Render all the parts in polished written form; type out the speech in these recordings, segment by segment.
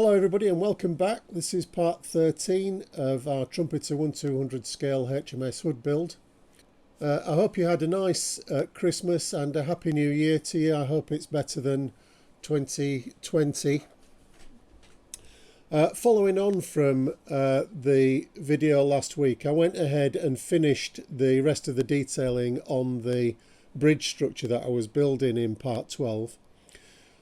Hello everybody and welcome back. This is part 13 of our Trumpeter 1/200 scale HMS Hood build. I hope you had a nice Christmas and a Happy New Year to you. I hope it's better than 2020. Following on from the video last week, I went ahead and finished the rest of the detailing on the bridge structure that I was building in part 12.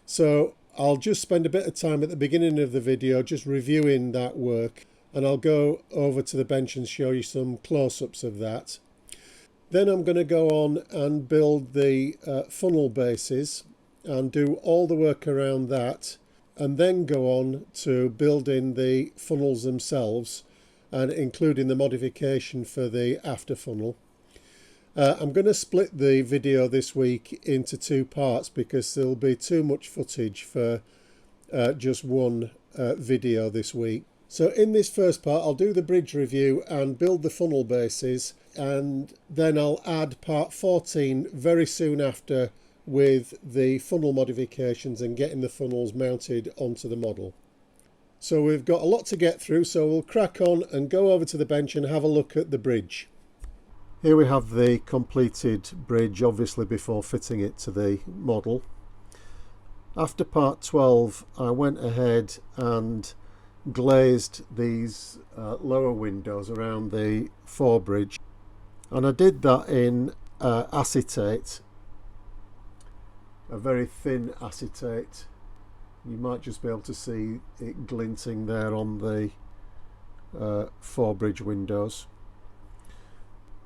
So I'll just spend a bit of time at the beginning of the video just reviewing that work, and I'll go over to the bench and show you some close-ups of that. Then I'm going to go on and build the funnel bases and do all the work around that, and then go on to building the funnels themselves and including the modification for the after funnel. I'm going to split the video this week into two parts because there'll be too much footage for just one video this week. So in this first part I'll do the bridge review and build the funnel bases, and then I'll add part 14 very soon after with the funnel modifications and getting the funnels mounted onto the model. So we've got a lot to get through, so we'll crack on and go over to the bench and have a look at the bridge. Here we have the completed bridge, obviously before fitting it to the model. After part 12 I went ahead and glazed these lower windows around the forebridge, and I did that in acetate, a very thin acetate. You might just be able to see it glinting there on the forebridge windows.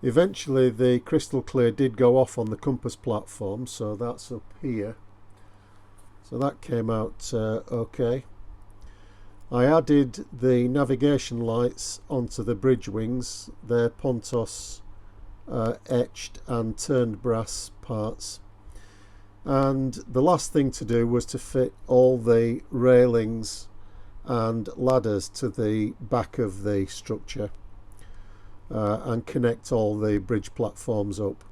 Eventually the crystal clear did go off on the compass platform, so that's up here. So that came out okay. I added the navigation lights onto the bridge wings. They're Pontos etched and turned brass parts. And the last thing to do was to fit all the railings and ladders to the back of the structure. And connect all the bridge platforms up.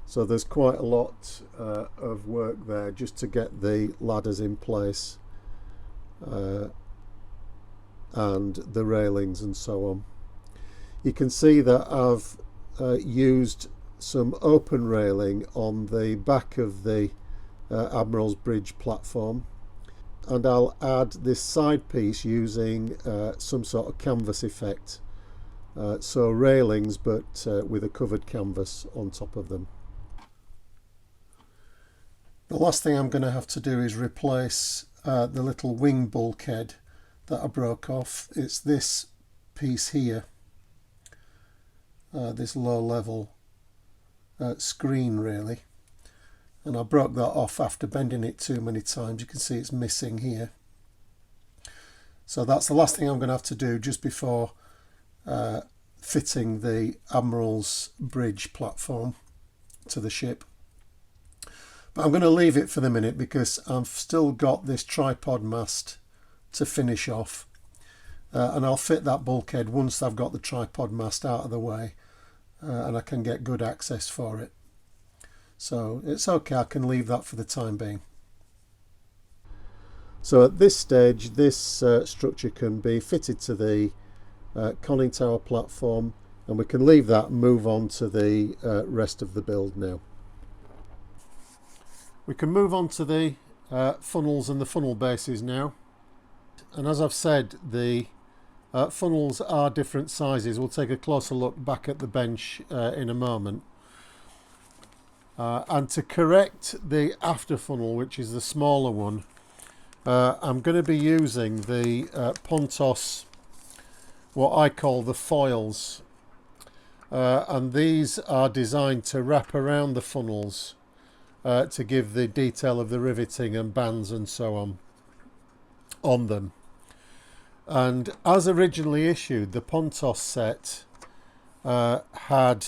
So there's quite a lot of work there just to get the ladders in place and the railings and so on. You can see that I've used some open railing on the back of the Admiral's Bridge platform, and I'll add this side piece using some sort of canvas effect. So railings, but with a covered canvas on top of them. The last thing I'm going to have to do is replace the little wing bulkhead that I broke off. It's this piece here, this low level screen really, and I broke that off after bending it too many times. You can see it's missing here. So that's the last thing I'm going to have to do just before fitting the Admiral's Bridge platform to the ship. But I'm going to leave it for the minute because I've still got this tripod mast to finish off, and I'll fit that bulkhead once I've got the tripod mast out of the way and I can get good access for it. So it's okay, I can leave that for the time being. So at this stage this structure can be fitted to the conning tower platform, and we can leave that and move on to the rest of the build now. We can move on to the funnels and the funnel bases now, and as I've said, the funnels are different sizes. We'll take a closer look back at the bench in a moment. And to correct the after funnel, which is the smaller one, I'm going to be using the Pontos, what I call the foils, and these are designed to wrap around the funnels to give the detail of the riveting and bands and so on them. And as originally issued, the Pontos set had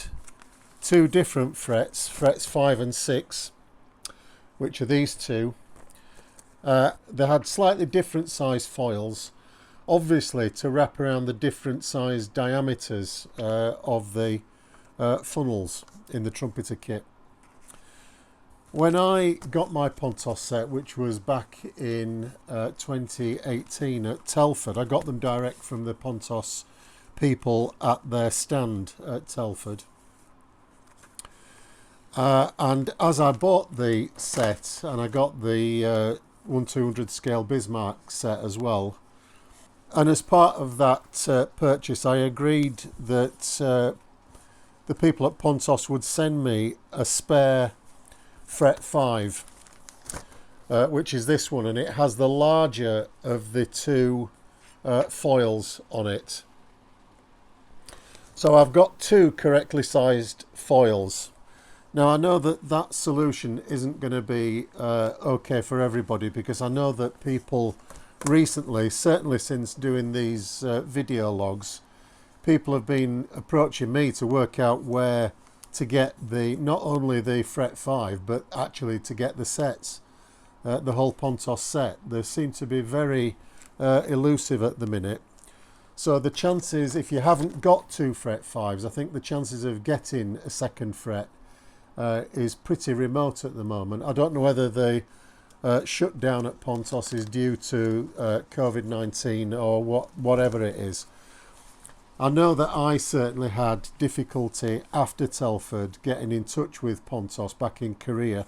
two different frets, frets 5 and 6, which are these two. They had slightly different size foils, obviously to wrap around the different size diameters of the funnels in the Trumpeter kit. When I got my Pontos set, which was back in 2018 at Telford, I got them direct from the Pontos people at their stand at Telford. And as I bought the set, and I got the 1/200 scale Bismarck set as well, and as part of that purchase I agreed that the people at Pontos would send me a spare fret 5, which is this one, and it has the larger of the two foils on it. So I've got two correctly sized foils. Now I know that that solution isn't going to be okay for everybody, because I know that people recently, certainly since doing these video logs, people have been approaching me to work out where to get the, not only the fret 5, but actually to get the sets, the whole Pontos set. They seem to be very elusive at the minute. So the chances, if you haven't got two fret 5s, I think the chances of getting a second fret is pretty remote at the moment. I don't know whether the shutdown at Pontos is due to COVID-19 or whatever it is. I know that I certainly had difficulty after Telford getting in touch with Pontos back in Korea.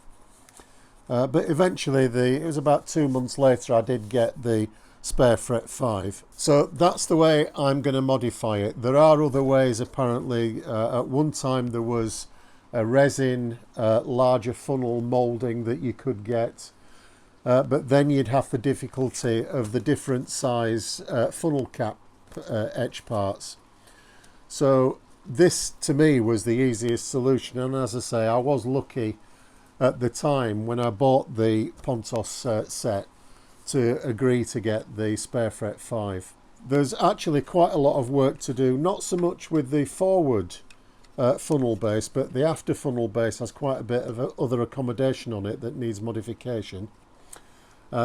But eventually, it was about 2 months later, I did get the spare fret 5. So that's the way I'm going to modify it. There are other ways apparently. At one time there was a resin larger funnel moulding that you could get. But then you'd have the difficulty of the different size funnel cap etch parts. So this to me was the easiest solution, and as I say, I was lucky at the time when I bought the Pontos set to agree to get the spare fret 5. There's actually quite a lot of work to do, not so much with the forward funnel base, but the after funnel base has quite a bit of other accommodation on it that needs modification.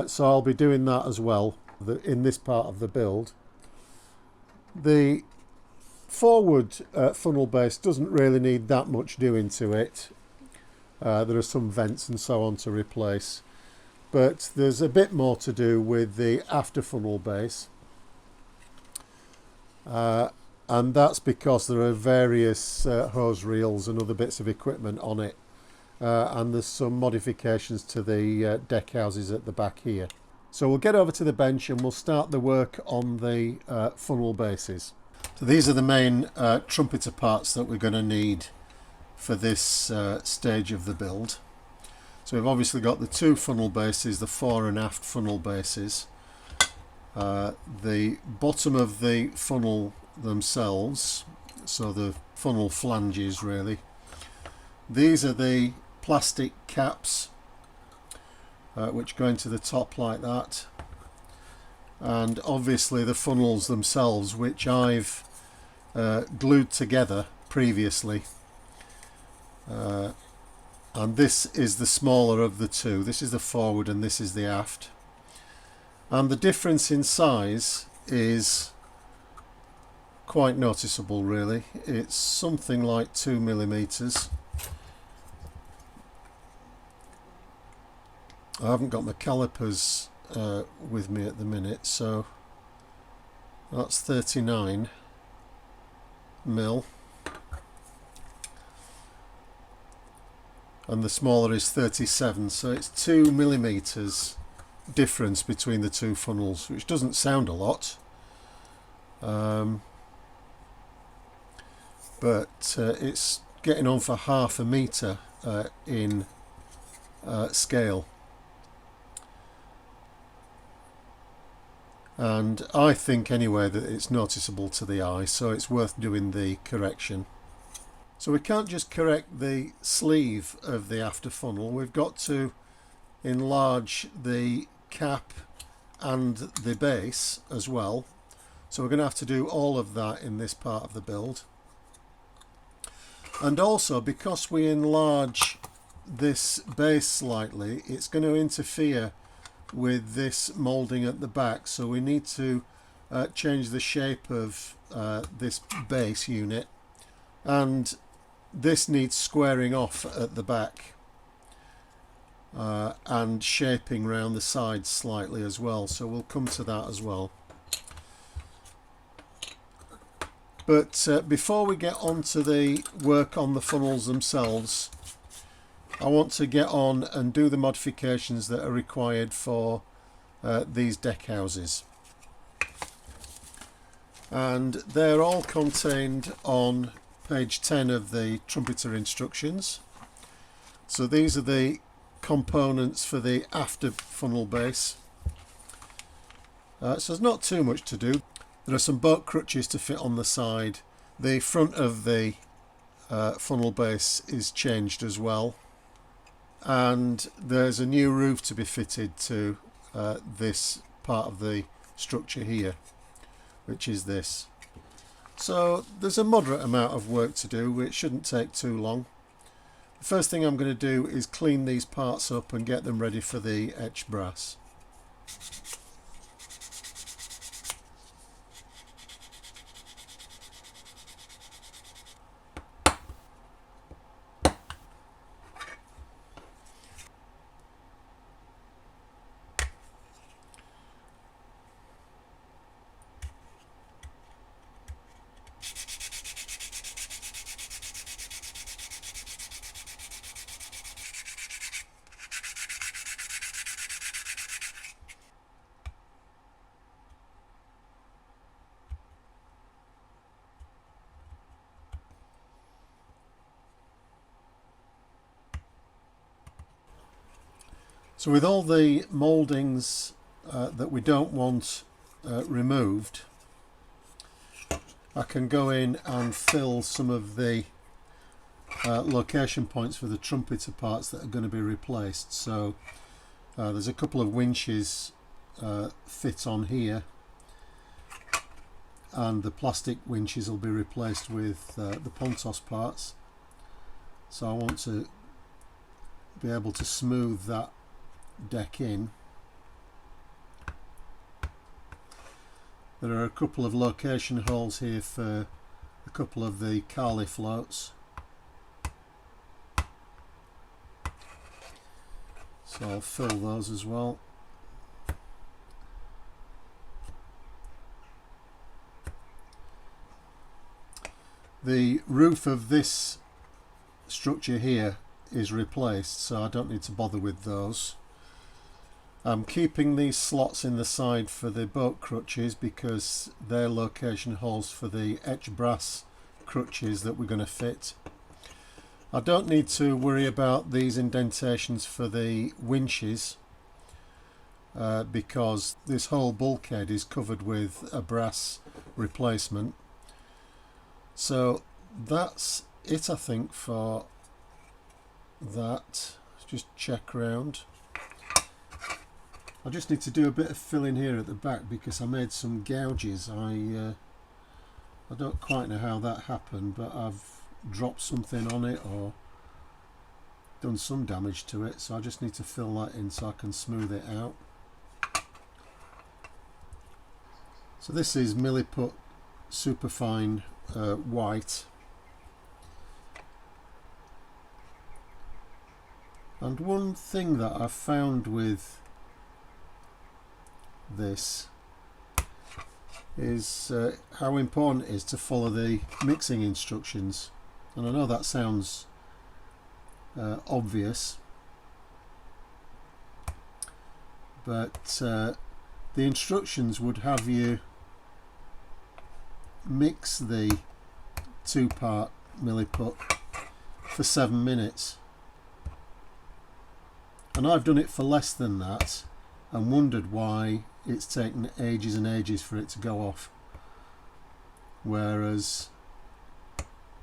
So I'll be doing that as well in this part of the build. The forward funnel base doesn't really need that much doing to it. There are some vents and so on to replace, but there's a bit more to do with the after funnel base, and that's because there are various hose reels and other bits of equipment on it, and there's some modifications to the deck houses at the back here. So we'll get over to the bench and we'll start the work on the funnel bases. So these are the main trumpeter parts that we're going to need for this stage of the build. So we've obviously got the two funnel bases, the fore and aft funnel bases, the bottom of the funnel themselves, so the funnel flanges really. These are the plastic caps which go into the top like that, and obviously the funnels themselves, which I've glued together previously, and this is the smaller of the two. This is the forward and this is the aft, and the difference in size is quite noticeable really. It's something like 2 millimeters. I haven't got my calipers with me at the minute, so that's 39 mil, and the smaller is 37, so it's 2 millimeters difference between the two funnels, which doesn't sound a lot, but it's getting on for half a meter in scale. And I think anyway that it's noticeable to the eye, so it's worth doing the correction. So we can't just correct the sleeve of the after funnel, we've got to enlarge the cap and the base as well. So we're going to have to do all of that in this part of the build. And also, because we enlarge this base slightly, it's going to interfere with this moulding at the back, so we need to change the shape of this base unit, and this needs squaring off at the back. and shaping around the sides slightly as well, so we'll come to that as well. But before we get on to the work on the funnels themselves, I want to get on and do the modifications that are required for these deck houses. And they're all contained on page 10 of the Trumpeter instructions. So these are the components for the after funnel base. So there's not too much to do. There are some boat crutches to fit on the side. The front of the funnel base is changed as well. And there's a new roof to be fitted to this part of the structure here, which is this. So there's a moderate amount of work to do, which shouldn't take too long. The first thing I'm going to do is clean these parts up and get them ready for the etched brass. So with all the mouldings that we don't want removed, I can go in and fill some of the location points for the trumpeter parts that are going to be replaced. So there's a couple of winches fit on here, and the plastic winches will be replaced with the Pontos parts. So I want to be able to smooth that deck in. There are a couple of location holes here for a couple of the Carly floats, so I'll fill those as well. The roof of this structure here is replaced, so I don't need to bother with those. I'm keeping these slots in the side for the boat crutches because they're location holes for the etch brass crutches that we're going to fit. I don't need to worry about these indentations for the winches because this whole bulkhead is covered with a brass replacement. So that's it, I think, for that. Let's just check around. I just need to do a bit of filling here at the back because I made some gouges. I don't quite know how that happened, but I've dropped something on it or done some damage to it, so I just need to fill that in so I can smooth it out. So this is milliput superfine white, and one thing that I've found with this is how important it is to follow the mixing instructions. And I know that sounds obvious, but the instructions would have you mix the 2-part milliput for 7 minutes, and I've done it for less than that and wondered why it's taken ages and ages for it to go off, whereas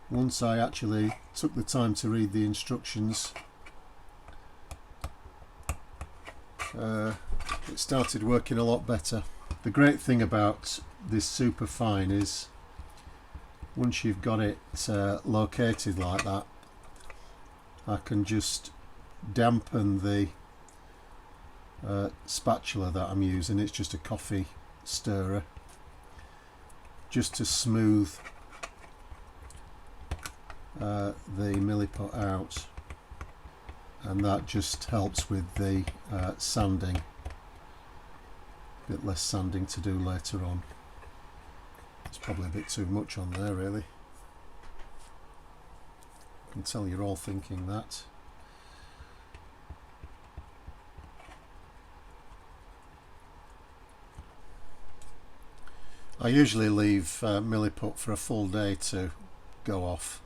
once I actually took the time to read the instructions, it started working a lot better. The great thing about this super fine is once you've got it located like that, I can just dampen the spatula that I'm using. It's just a coffee stirrer, just to smooth the milliput out. and that just helps with the sanding. A bit less sanding to do later on. It's probably a bit too much on there really. I can tell you're all thinking that. I usually leave milliput for a full day to go off,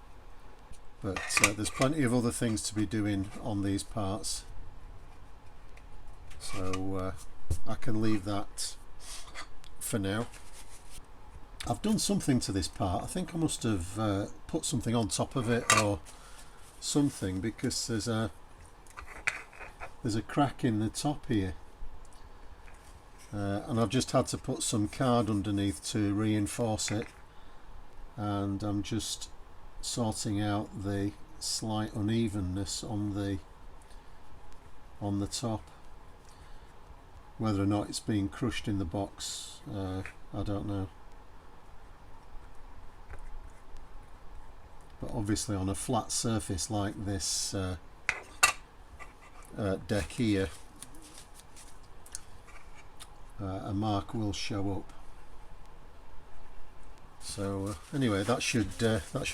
but there's plenty of other things to be doing on these parts, so I can leave that for now. I've done something to this part. I think I must have put something on top of it or something, because there's a crack in the top here. And I've just had to put some card underneath to reinforce it, and I'm just sorting out the slight unevenness on the top. Whether or not it's being crushed in the box, I don't know. But obviously on a flat surface like this deck here, a mark will show up. So anyway, that should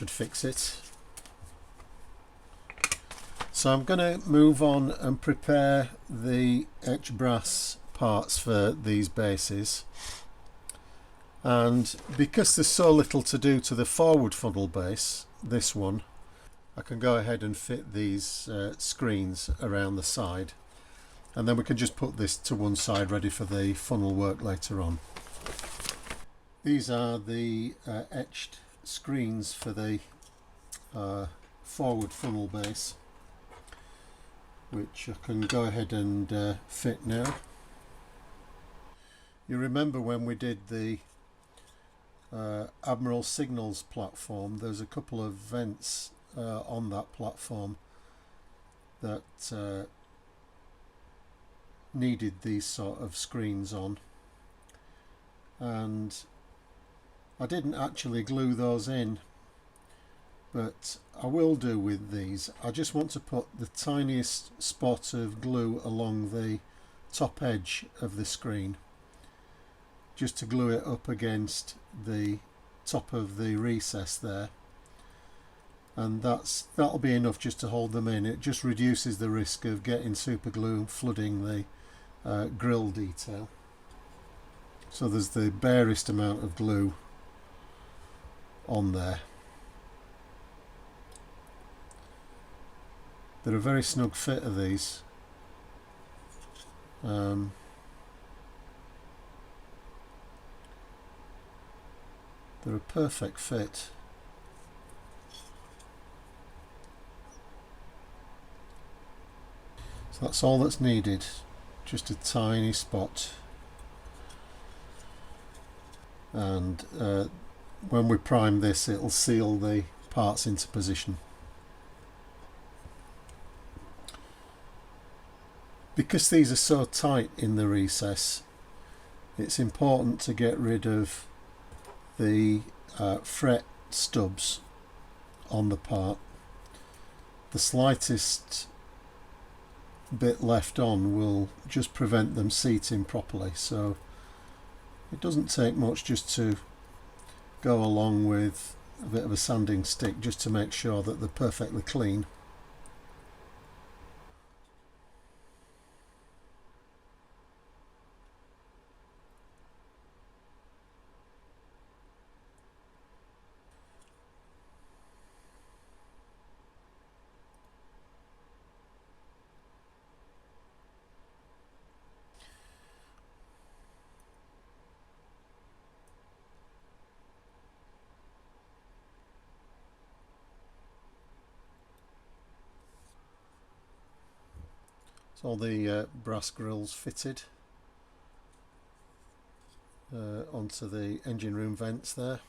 fix it. So I'm going to move on and prepare the etch brass parts for these bases, and because there's so little to do to the forward funnel base, this one, I can go ahead and fit these screens around the side, and then we can just put this to one side ready for the funnel work later on. These are the etched screens for the forward funnel base, which I can go ahead and fit now. You remember when we did the Admiral Signals platform, there's a couple of vents on that platform that needed these sort of screens on, and I didn't actually glue those in, but I will do with these. I just want to put the tiniest spot of glue along the top edge of the screen, just to glue it up against the top of the recess there, and that'll be enough just to hold them in. It just reduces the risk of getting super glue flooding the grill detail. So there's the barest amount of glue on there. They're a very snug fit of these. They're a perfect fit. So that's all that's needed, just a tiny spot, and when we prime this, it'll seal the parts into position. Because these are so tight in the recess, it's important to get rid of the fret stubs on the part. The slightest bit left on will just prevent them seating properly, so it doesn't take much just to go along with a bit of a sanding stick just to make sure that they're perfectly clean. All the brass grills fitted onto the engine room vents there.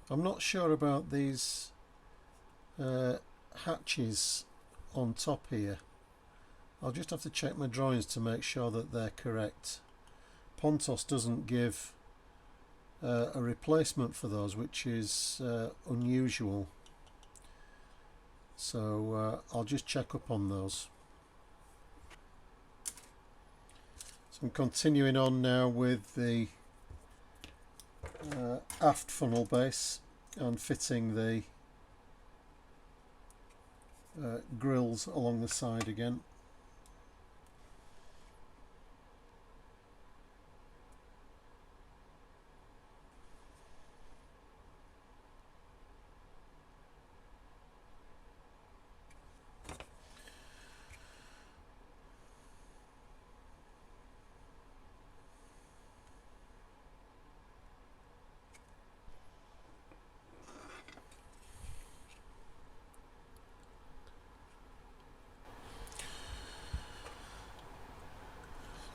I'm not sure about these hatches on top here. I'll just have to check my drawings to make sure that they're correct. Pontos doesn't give a replacement for those, which is unusual. So I'll just check up on those. So I'm continuing on now with the aft funnel base and fitting the grills along the side again.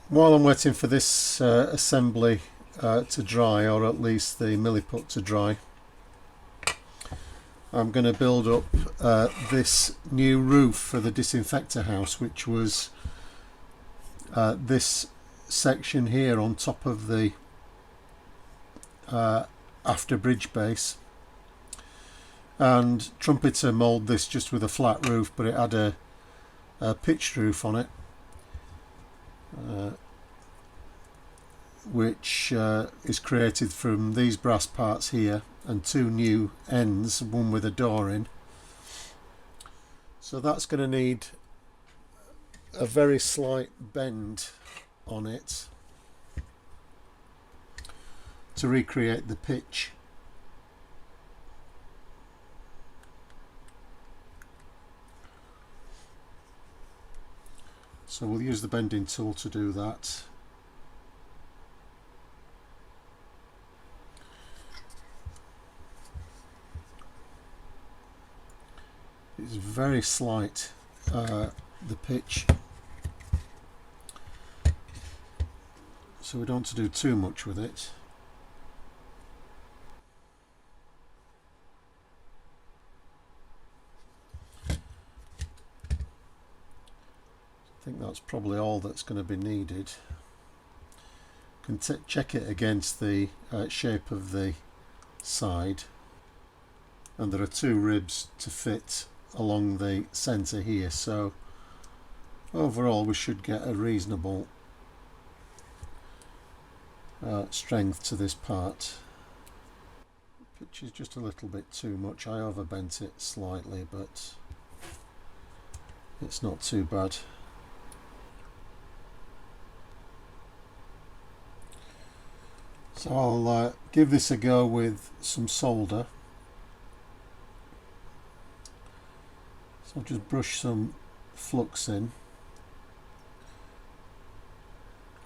While I'm waiting for this assembly to dry, or at least the milliput to dry, I'm going to build up this new roof for the Disinfector house, which was this section here on top of the after bridge base. And Trumpeter moulded this just with a flat roof, but it had a pitched roof on it, which is created from these brass parts here and two new ends, one with a door in. So that's going to need a very slight bend on it to recreate the pitch. So we'll use the bending tool to do that. It's very slight, the pitch, so we don't want to do too much with it. I think that's probably all that's going to be needed. You can check it against the shape of the side, and there are two ribs to fit along the centre here, so overall we should get a reasonable strength to this part. Pitch is just a little bit too much. I overbent it slightly, but it's not too bad. So I'll give this a go with some solder. So I'll just brush some flux in.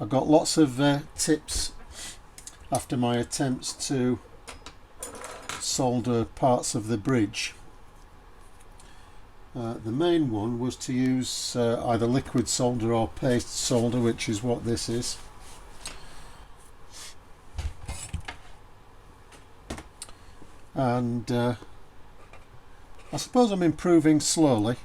I got lots of tips after my attempts to solder parts of the bridge. The main one was to use either liquid solder or paste solder, which is what this is. And I suppose I'm improving slowly.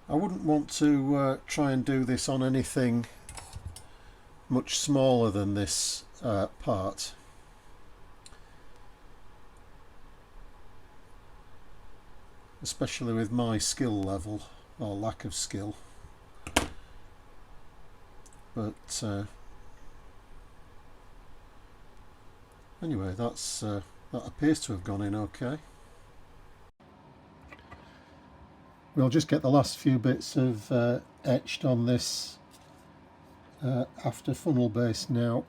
I wouldn't want to try and do this on anything much smaller than this part. Especially with my skill level, or lack of skill. But anyway, that appears to have gone in okay. We'll just get the last few bits of etched on this after funnel base now.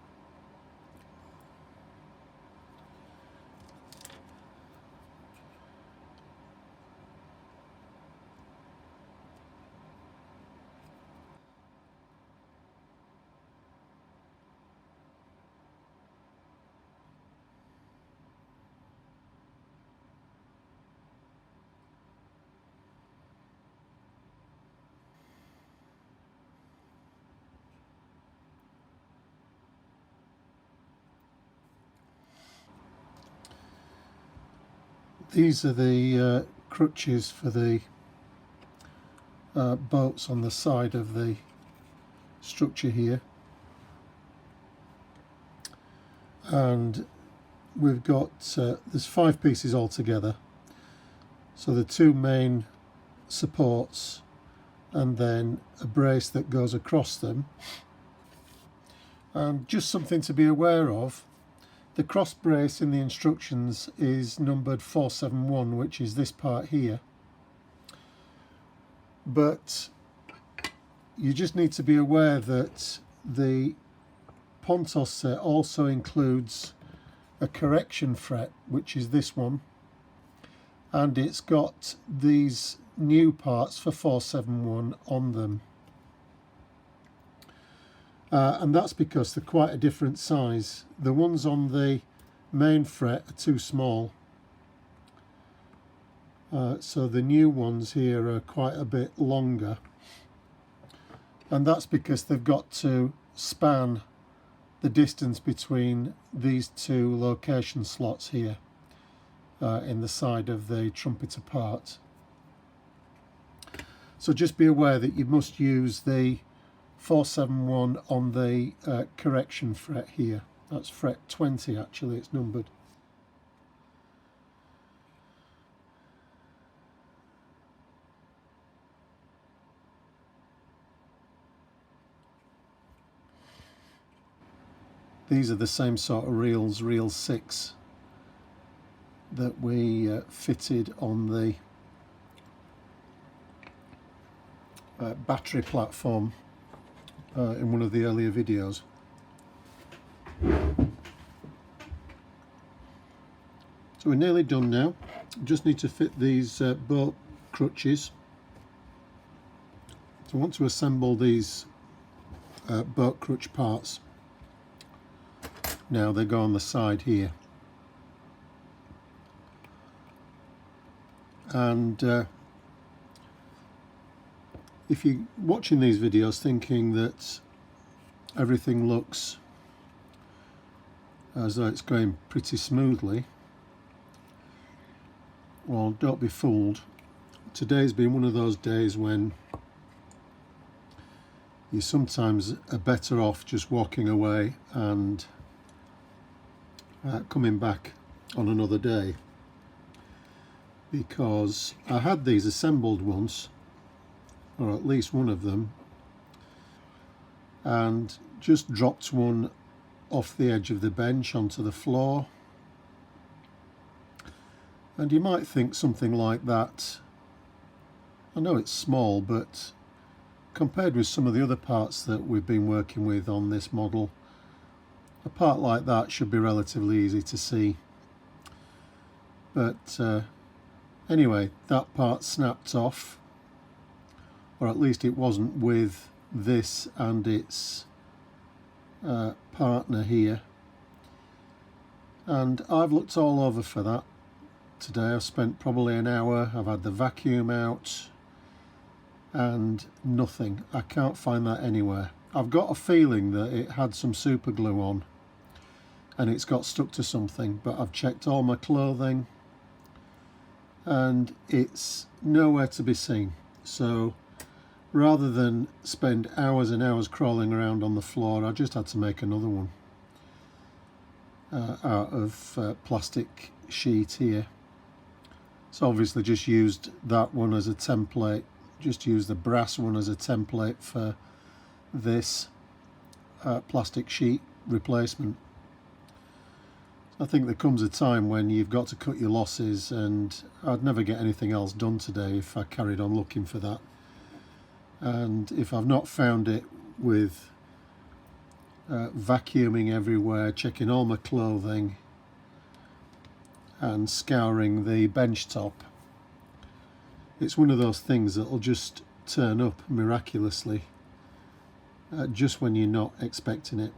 These are the crutches for the bolts on the side of the structure here, and we've got there's 5 pieces altogether, so the 2 main supports and then a brace that goes across them. And just something to be aware of, the cross brace in the instructions is numbered 471, which is this part here, but you just need to be aware that the Pontos set also includes a correction fret, which is this one, and it's got these new parts for 471 on them, and that's because they're quite a different size. The ones on the main fret are too small, so the new ones here are quite a bit longer, and that's because they've got to span the distance between these 2 location slots here in the side of the trumpeter part. So just be aware that you must use the 471 on the correction fret here. That's fret 20 actually, it's numbered. These are the same sort of reels, reel 6, that we fitted on the battery platform in one of the earlier videos. So we're nearly done now. Just need to fit these bolt crutches. So I want to assemble these bolt crutch parts. Now they go on the side here, and if you're watching these videos thinking that everything looks as though it's going pretty smoothly, well, don't be fooled. Today's been one of those days when you sometimes are better off just walking away and coming back on another day, because I had these assembled once, or at least one of them, and just dropped one off the edge of the bench onto the floor. And you might think something like that, I know it's small, but compared with some of the other parts that we've been working with on this model, a part like that should be relatively easy to see. But anyway, that part snapped off, or at least it wasn't with this and its partner here, and I've looked all over for that today. I've spent probably an hour, I've had the vacuum out, and nothing. I can't find that anywhere. I've got a feeling that it had some super glue on and it's got stuck to something, but I've checked all my clothing and it's nowhere to be seen. So rather than spend hours and hours crawling around on the floor, I just had to make another one out of plastic sheet here. So obviously just used that one as a template, just used the brass one as a template for this plastic sheet replacement. I think there comes a time when you've got to cut your losses, and I'd never get anything else done today if I carried on looking for that. And if I've not found it with vacuuming everywhere, checking all my clothing and scouring the bench top, it's one of those things that'll just turn up miraculously just when you're not expecting it.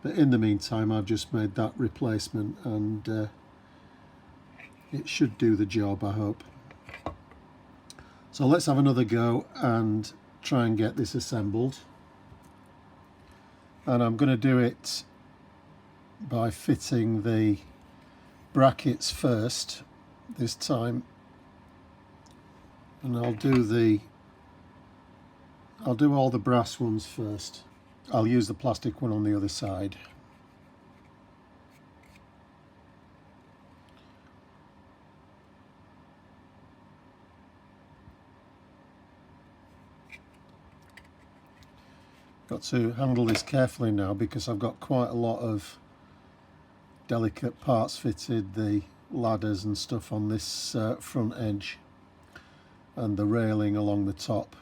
But in the meantime, I've just made that replacement, and it should do the job, I hope. So let's have another go and try and get this assembled. And I'm going to do it by fitting the brackets first, this time, and I'll do all the brass ones first. I'll use the plastic one on the other side. Got to handle this carefully now because I've got quite a lot of delicate parts fitted, the ladders and stuff on this front edge, and the railing along the top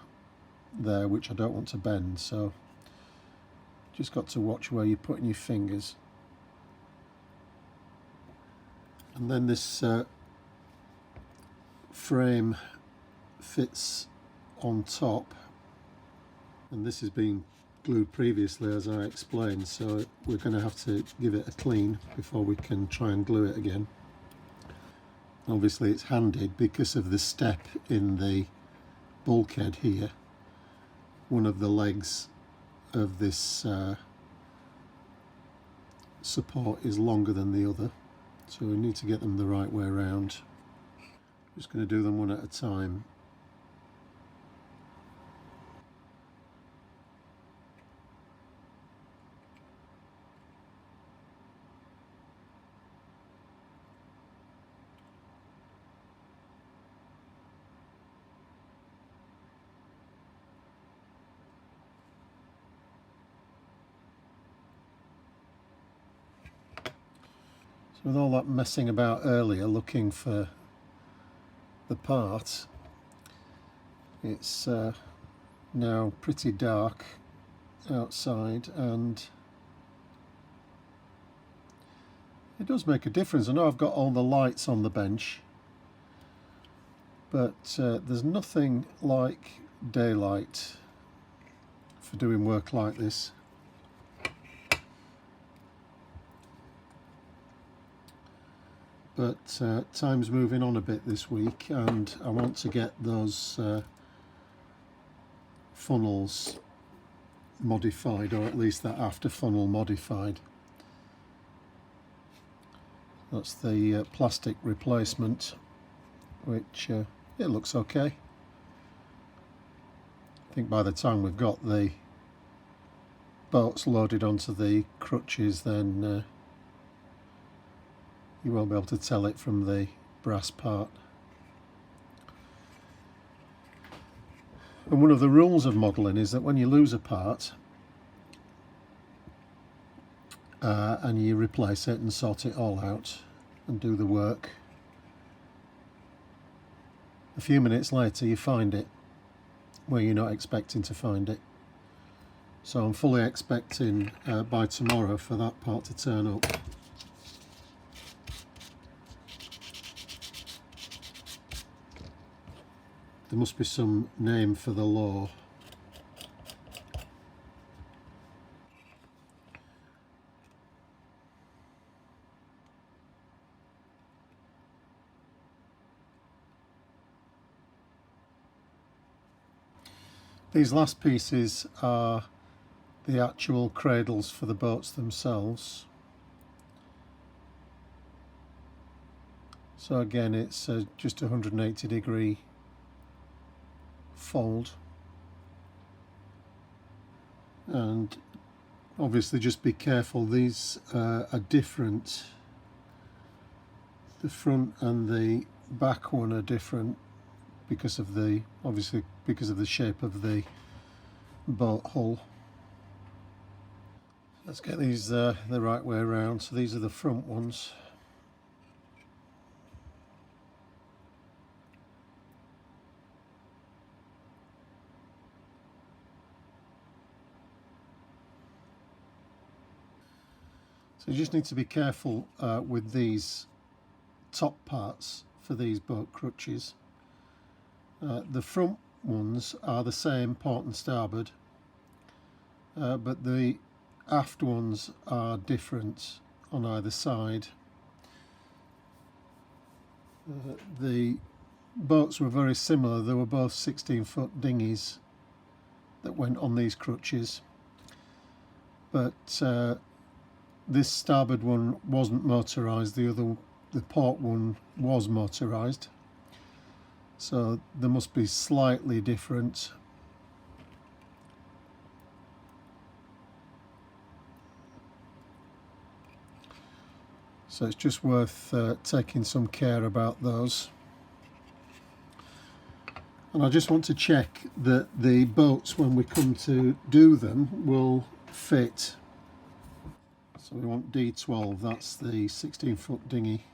there, which I don't want to bend, so just got to watch where you're putting your fingers. And then this frame fits on top, and this has been glued previously, as I explained, so we're going to have to give it a clean before we can try and glue it again. Obviously it's handed because of the step in the bulkhead here. One of the legs of this support is longer than the other, so we need to get them the right way around. Just going to do them one at a time. So with all that messing about earlier looking for the part, it's now pretty dark outside, and it does make a difference. I know I've got all the lights on the bench, but there's nothing like daylight for doing work like this. But time's moving on a bit this week, and I want to get those funnels modified, or at least that after funnel modified. That's the plastic replacement, which it looks okay. I think by the time we've got the bolts loaded onto the crutches, then you won't be able to tell it from the brass part. And one of the rules of modelling is that when you lose a part and you replace it and sort it all out and do the work, a few minutes later you find it where you're not expecting to find it. So I'm fully expecting by tomorrow for that part to turn up. There must be some name for the law. These last pieces are the actual cradles for the boats themselves. So again, it's just a 180-degree fold, and obviously just be careful, these are different. The front and the back one are different because of the, obviously because of the shape of the boat hull. Let's get these the right way around. So these are the front ones. So you just need to be careful with these top parts for these boat crutches. The front ones are the same port and starboard, but the aft ones are different on either side. The boats were very similar. They were both 16-foot dinghies that went on these crutches, but this starboard one wasn't motorised, the other the port one was motorised, so they must be slightly different. So it's just worth taking some care about those. And I just want to check that the boats, when we come to do them, will fit. So we want D12, that's the 16-foot dinghy.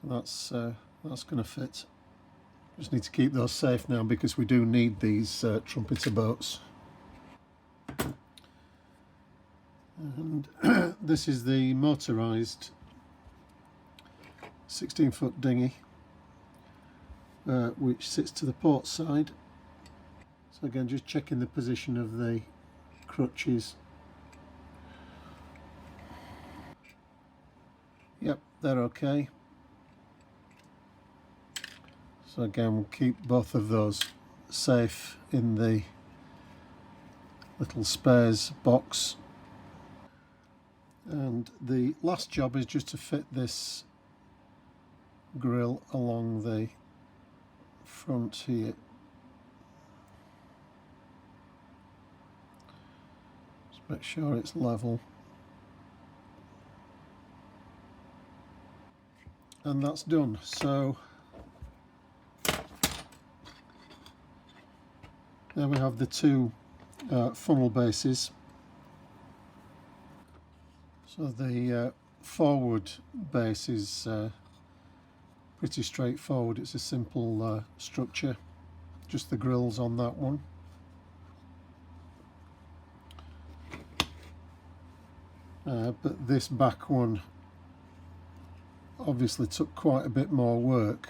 So that's going to fit. Just need to keep those safe now because we do need these trumpeter boats. And this is the motorised 16-foot dinghy, which sits to the port side. So again, just checking the position of the crutches. Yep, they're okay. So again, we'll keep both of those safe in the little spares box. And the last job is just to fit this grill along the front here. Just make sure it's level. And that's done. So there we have the two funnel bases. So the forward base is pretty straightforward. It's a simple structure, just the grills on that one. But this back one obviously took quite a bit more work.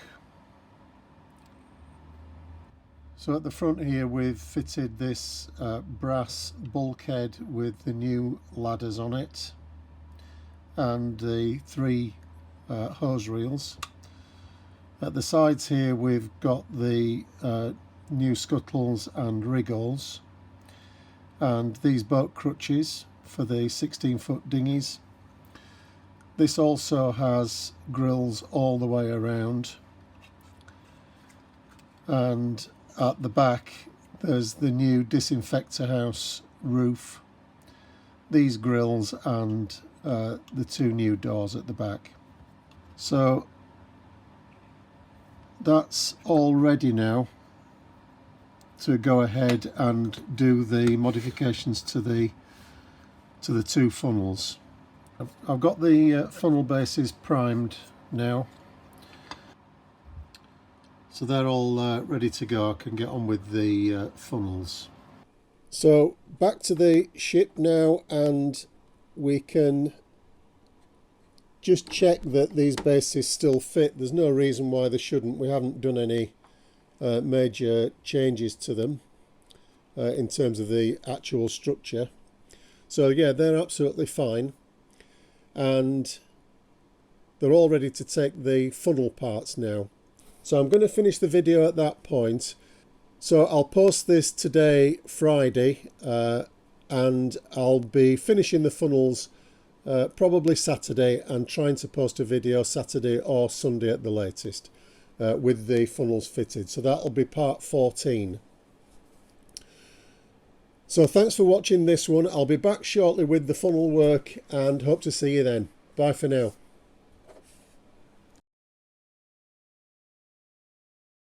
So at the front here we've fitted this brass bulkhead with the new ladders on it and the three hose reels. At the sides here we've got the new scuttles and wriggles and these boat crutches for the 16-foot dinghies. This also has grills all the way around, and at the back there's the new Disinfector house roof, these grills and the two new doors at the back. So that's all ready now to go ahead and do the modifications to the two funnels. I've got the funnel bases primed now, so they're all ready to go. I can get on with the funnels. So back to the ship now, and we can just check that these bases still fit. There's no reason why they shouldn't. We haven't done any major changes to them in terms of the actual structure. So yeah, they're absolutely fine, and they're all ready to take the funnel parts now. So I'm going to finish the video at that point. So I'll post this today, Friday, and I'll be finishing the funnels probably Saturday, and trying to post a video Saturday or Sunday at the latest with the funnels fitted. So that'll be part 14. So thanks for watching this one. I'll be back shortly with the funnel work and hope to see you then. Bye for now.